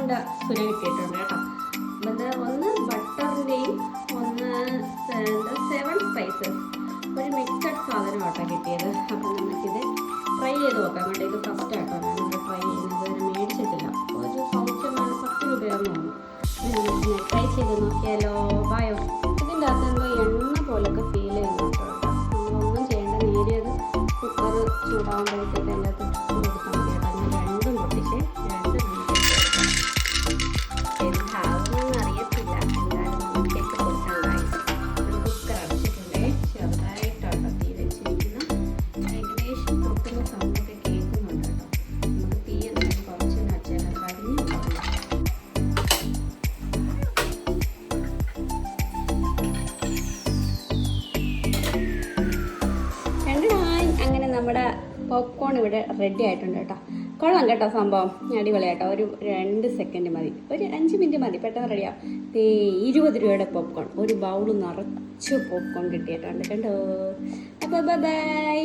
സുര കിട്ടിയിട്ടുണ്ട് കേട്ടോ. അത് ഒന്ന് ബട്ടറിൻ്റെയും ഒന്ന് എന്താ 7 സ്പൈസസ്, ഒരു മിക്സഡ് സാധനം കേട്ടോ കിട്ടിയത്. അപ്പം നമുക്കിത് ട്രൈ ചെയ്ത് നോക്കാം കേട്ടോ. ഇത് ഫസ്റ്റ് ആട്ടോ ഞാനിത് ട്രൈ ചെയ്യുന്നത്, ഇതിന് മേടിച്ചിട്ടില്ല. ഒരു പൗച്ചെന്നാണ് 10 രൂപയാണെന്ന് തോന്നുന്നു. നമുക്ക് ട്രൈ ചെയ്ത് നോക്കിയാലോ. ബായോ. ഇതിൻ്റെ അകത്ത് എന്തോ എണ്ണ പോലൊക്കെ ഫീൽ ചെയ്യുന്നു കേട്ടോ. നമ്മളൊന്നും ചെയ്യേണ്ട, നേരിയത് കുക്കർ ചൂടാകുമ്പോഴത്തേക്ക് അതിൻ്റെ അകത്ത് കൊടുത്താൽ മതി കേട്ടോ. ഞാൻ രണ്ടും പൊട്ടിച്ച് എന്താവുമെന്ന് അറിയത്തില്ല. എന്തായാലും നമുക്കിട്ട് കൊടുക്കാണ്ടായി. ഒരു കുക്കർ അടച്ചിട്ടുണ്ടേ, ചെറുതായിട്ടാട്ടോ തീ വെച്ചിരിക്കുന്നു. ഏകദേശം പൊട്ടുന്ന സൗണ്ടൊക്കെ കേൾക്കുന്നുണ്ട് കേട്ടോ. നമുക്ക് തീ എന്തായാലും കുറച്ച് വെച്ചാൽ കരിഞ്ഞു പോകണം. അങ്ങനെ നമ്മുടെ പോപ്കോൺ ഇവിടെ റെഡി ആയിട്ടുണ്ട് കേട്ടോ. കൊള്ളാം കേട്ടോ, സംഭവം അടിപൊളിയാട്ടോ. ഒരു 2 സെക്കൻഡ് മതി, ഒരു 5 മിനിറ്റ് മതി, പെട്ടെന്ന് റെഡിയാവും. 20 രൂപയുടെ പോപ്കോൺ, ഒരു ബൗൾ നിറച്ച് പോപ്കോൺ കിട്ടിയിട്ടുണ്ട് കേട്ടോ. അപ്പോൾ ബൈ.